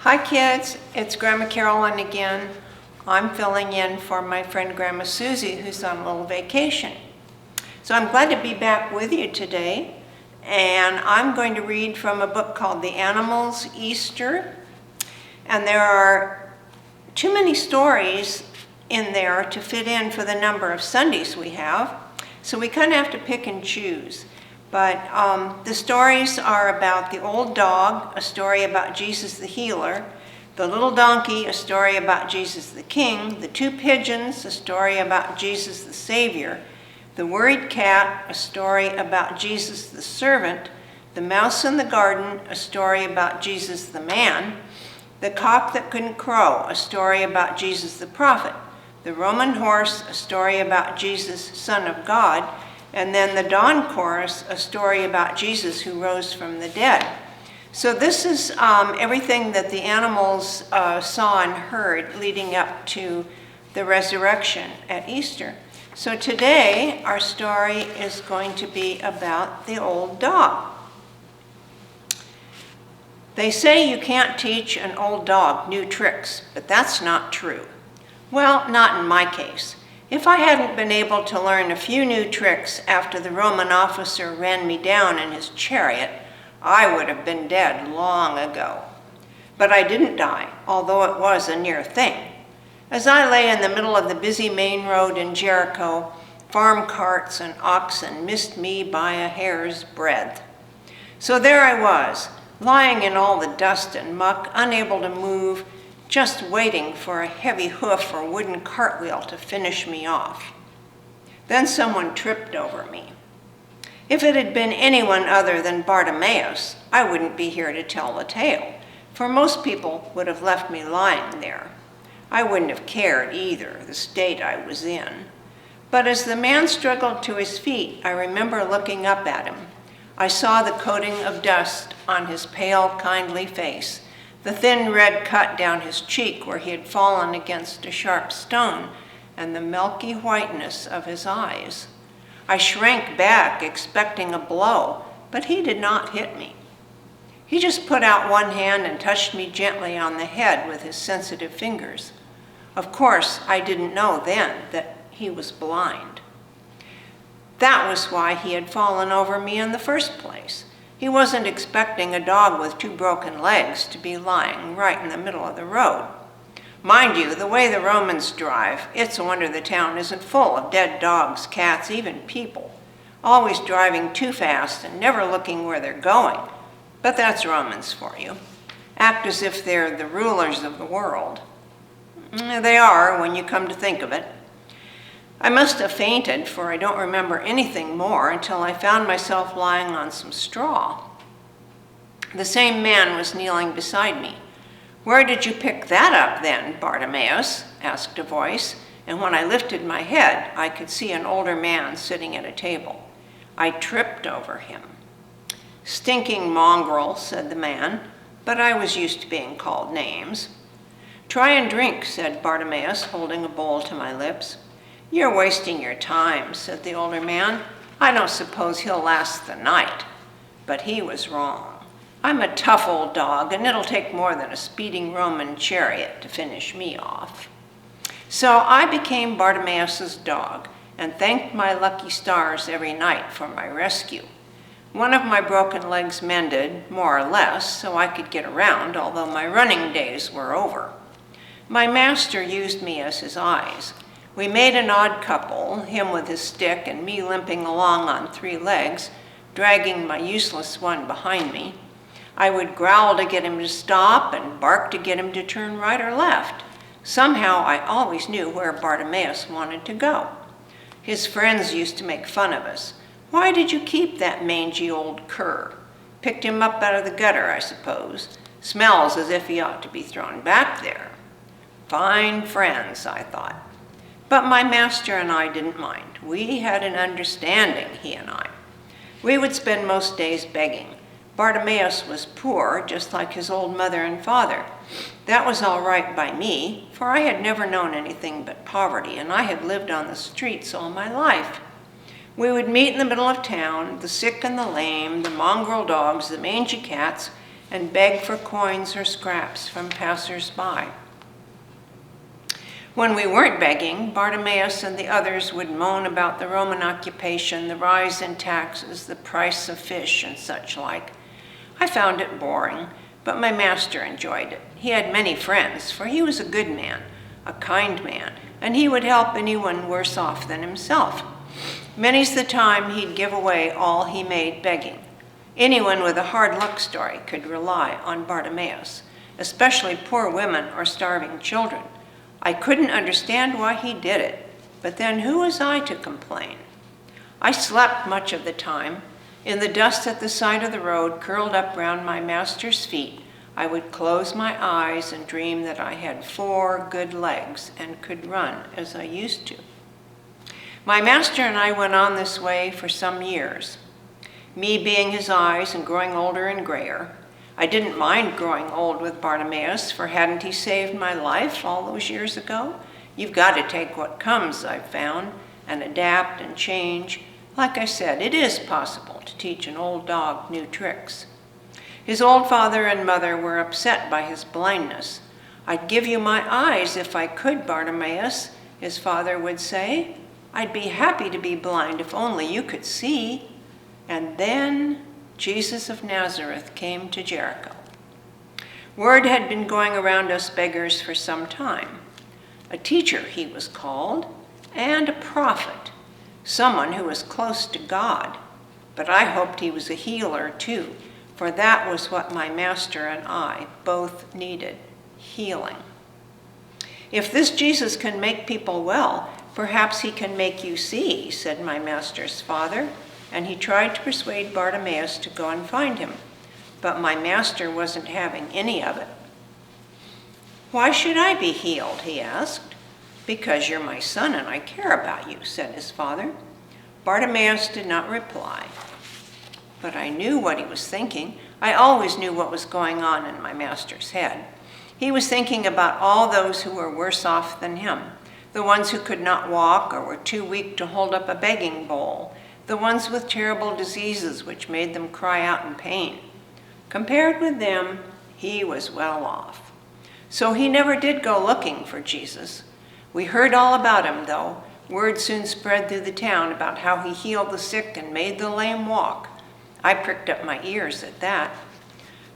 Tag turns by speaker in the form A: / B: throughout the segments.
A: Hi kids, it's Grandma Carolyn again. I'm filling in for my friend Grandma Susie who's on a little vacation. So I'm glad to be back with you today, and I'm going to read from a book called The Animals Easter. And there are too many stories in there to fit in for the number of Sundays we have, so we kind of have to pick and choose. But the stories are about the old dog, a story about Jesus the healer, the little donkey, a story about Jesus the king, the two pigeons, a story about Jesus the savior, the worried cat, a story about Jesus the servant, the mouse in the garden, a story about Jesus the man, the cock that couldn't crow, a story about Jesus the prophet, the Roman horse, a story about Jesus, Son of God, and then the dawn chorus, a story about Jesus who rose from the dead. So this is everything that the animals saw and heard leading up to the resurrection at Easter. So today our story is going to be about the old dog. They say you can't teach an old dog new tricks, but that's not true. Well, not in my case. If I hadn't been able to learn a few new tricks after the Roman officer ran me down in his chariot, I would have been dead long ago. But I didn't die, although it was a near thing. As I lay in the middle of the busy main road in Jericho, farm carts and oxen missed me by a hair's breadth. So there I was, lying in all the dust and muck, unable to move, just waiting for a heavy hoof or wooden cartwheel to finish me off. Then someone tripped over me. If it had been anyone other than Bartimaeus, I wouldn't be here to tell the tale, for most people would have left me lying there. I wouldn't have cared either, the state I was in. But as the man struggled to his feet, I remember looking up at him. I saw the coating of dust on his pale, kindly face, the thin red cut down his cheek where he had fallen against a sharp stone, and the milky whiteness of his eyes. I shrank back, expecting a blow, but he did not hit me. He just put out one hand and touched me gently on the head with his sensitive fingers. Of course, I didn't know then that he was blind. That was why he had fallen over me in the first place. He wasn't expecting a dog with two broken legs to be lying right in the middle of the road. Mind you, the way the Romans drive, it's a wonder the town isn't full of dead dogs, cats, even people, always driving too fast and never looking where they're going. But that's Romans for you. Act as if they're the rulers of the world. They are, when you come to think of it. I must have fainted, for I don't remember anything more until I found myself lying on some straw. The same man was kneeling beside me. "Where did you pick that up then, Bartimaeus?" asked a voice, and when I lifted my head, I could see an older man sitting at a table. I tripped over him. "Stinking mongrel," said the man, but I was used to being called names. "Try and drink," said Bartimaeus, holding a bowl to my lips. "You're wasting your time," said the older man. "I don't suppose he'll last the night." But he was wrong. I'm a tough old dog, and it'll take more than a speeding Roman chariot to finish me off. So I became Bartimaeus's dog and thanked my lucky stars every night for my rescue. One of my broken legs mended, more or less, so I could get around, although my running days were over. My master used me as his eyes. We made an odd couple, him with his stick and me limping along on three legs, dragging my useless one behind me. I would growl to get him to stop and bark to get him to turn right or left. Somehow I always knew where Bartimaeus wanted to go. His friends used to make fun of us. "Why did you keep that mangy old cur? Picked him up out of the gutter, I suppose. Smells as if he ought to be thrown back there." Fine friends, I thought. But my master and I didn't mind. We had an understanding, he and I. We would spend most days begging. Bartimaeus was poor, just like his old mother and father. That was all right by me, for I had never known anything but poverty, and I had lived on the streets all my life. We would meet in the middle of town, the sick and the lame, the mongrel dogs, the mangy cats, and beg for coins or scraps from passers-by. When we weren't begging, Bartimaeus and the others would moan about the Roman occupation, the rise in taxes, the price of fish, and such like. I found it boring, but my master enjoyed it. He had many friends, for he was a good man, a kind man, and he would help anyone worse off than himself. Many's the time he'd give away all he made begging. Anyone with a hard luck story could rely on Bartimaeus, especially poor women or starving children. I couldn't understand why he did it, but then who was I to complain? I slept much of the time. In the dust at the side of the road, curled up round my master's feet, I would close my eyes and dream that I had 4 good legs and could run as I used to. My master and I went on this way for some years, me being his eyes and growing older and grayer. I didn't mind growing old with Bartimaeus, for hadn't he saved my life all those years ago? You've got to take what comes, I've found, and adapt and change. Like I said, it is possible to teach an old dog new tricks. His old father and mother were upset by his blindness. I'd give you my eyes if I could, Bartimaeus, his father would say. I'd be happy to be blind if only you could see. And then Jesus of Nazareth came to Jericho. Word had been going around us beggars for some time. A teacher he was called, and a prophet, someone who was close to God. But I hoped he was a healer too, for that was what my master and I both needed, healing. If this Jesus can make people well, perhaps he can make you see, said my master's father, and he tried to persuade Bartimaeus to go and find him. But my master wasn't having any of it. Why should I be healed, he asked. Because you're my son and I care about you, said his father. Bartimaeus did not reply. But I knew what he was thinking. I always knew what was going on in my master's head. He was thinking about all those who were worse off than him, the ones who could not walk or were too weak to hold up a begging bowl, the ones with terrible diseases which made them cry out in pain. Compared with them, he was well off. So he never did go looking for Jesus. We heard all about him, though. Word soon spread through the town about how he healed the sick and made the lame walk. I pricked up my ears at that.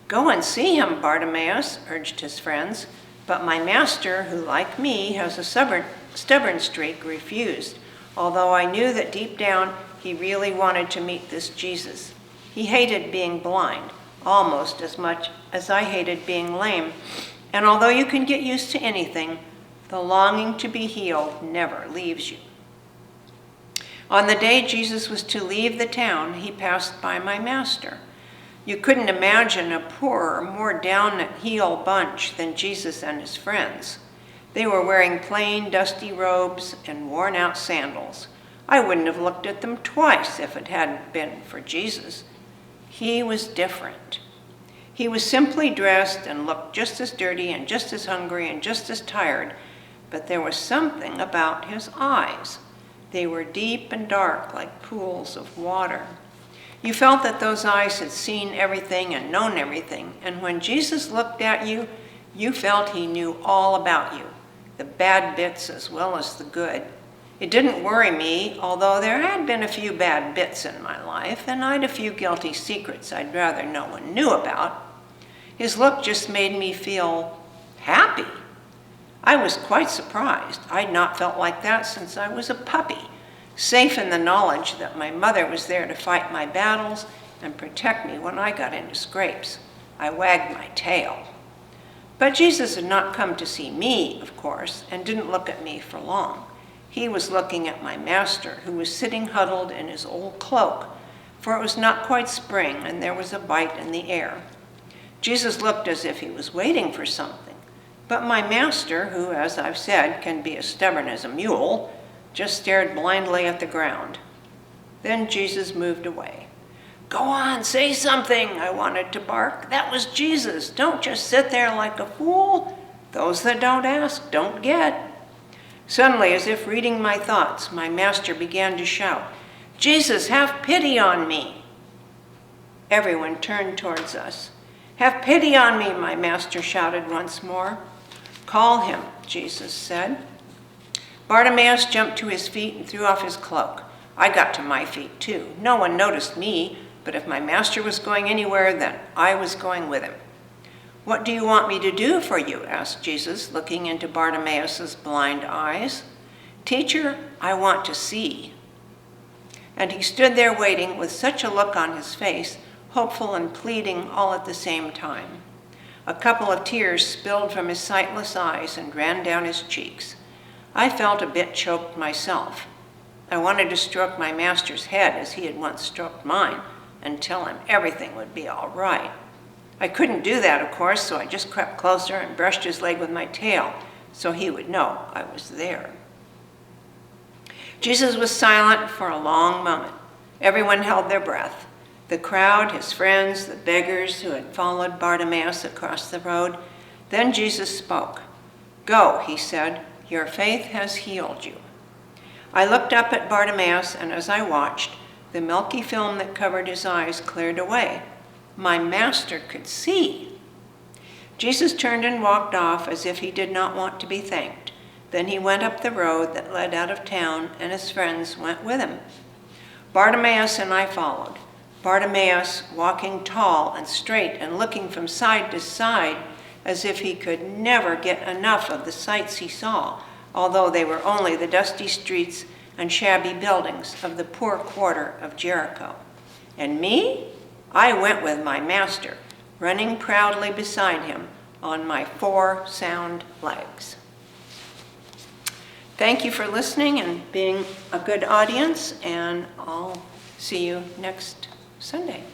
A: Go and see him, Bartimaeus, urged his friends. But my master, who like me has a stubborn streak, refused, although I knew that deep down he really wanted to meet this Jesus. He hated being blind, almost as much as I hated being lame. And although you can get used to anything, the longing to be healed never leaves you. On the day Jesus was to leave the town, he passed by my master. You couldn't imagine a poorer, more down-at-heel bunch than Jesus and his friends. They were wearing plain, dusty robes and worn-out sandals. I wouldn't have looked at them twice if it hadn't been for Jesus. He was different. He was simply dressed and looked just as dirty and just as hungry and just as tired, but there was something about his eyes. They were deep and dark like pools of water. You felt that those eyes had seen everything and known everything, and when Jesus looked at you, you felt he knew all about you, the bad bits as well as the good. It didn't worry me, although there had been a few bad bits in my life, and I'd a few guilty secrets I'd rather no one knew about. His look just made me feel happy. I was quite surprised. I'd not felt like that since I was a puppy, safe in the knowledge that my mother was there to fight my battles and protect me when I got into scrapes. I wagged my tail. But Jesus had not come to see me, of course, and didn't look at me for long. He was looking at my master, who was sitting huddled in his old cloak, for it was not quite spring and there was a bite in the air. Jesus looked as if he was waiting for something, but my master, who, as I've said, can be as stubborn as a mule, just stared blindly at the ground. Then Jesus moved away. Go on, say something, I wanted to bark. That was Jesus. Don't just sit there like a fool. Those that don't ask don't get. Suddenly, as if reading my thoughts, my master began to shout, Jesus, have pity on me. Everyone turned towards us. "Have pity on me," my master shouted once more. "Call him," Jesus said. Bartimaeus jumped to his feet and threw off his cloak. I got to my feet too. No one noticed me, but if my master was going anywhere, then I was going with him. "What do you want me to do for you?" asked Jesus, looking into Bartimaeus' blind eyes. "Teacher, I want to see." And he stood there waiting with such a look on his face, hopeful and pleading all at the same time. A couple of tears spilled from his sightless eyes and ran down his cheeks. I felt a bit choked myself. I wanted to stroke my master's head as he had once stroked mine and tell him everything would be all right. I couldn't do that, of course, so I just crept closer and brushed his leg with my tail so he would know I was there. Jesus was silent for a long moment. Everyone held their breath. The crowd, his friends, the beggars who had followed Bartimaeus across the road. Then Jesus spoke. "Go," he said, "your faith has healed you." I looked up at Bartimaeus, and as I watched, the milky film that covered his eyes cleared away. My master could see. Jesus turned and walked off as if he did not want to be thanked. Then he went up the road that led out of town, and his friends went with him. Bartimaeus and I followed. Bartimaeus walking tall and straight and looking from side to side as if he could never get enough of the sights he saw, although they were only the dusty streets and shabby buildings of the poor quarter of Jericho. And me? I went with my master, running proudly beside him on my 4 sound legs. Thank you for listening and being a good audience, and I'll see you next Sunday.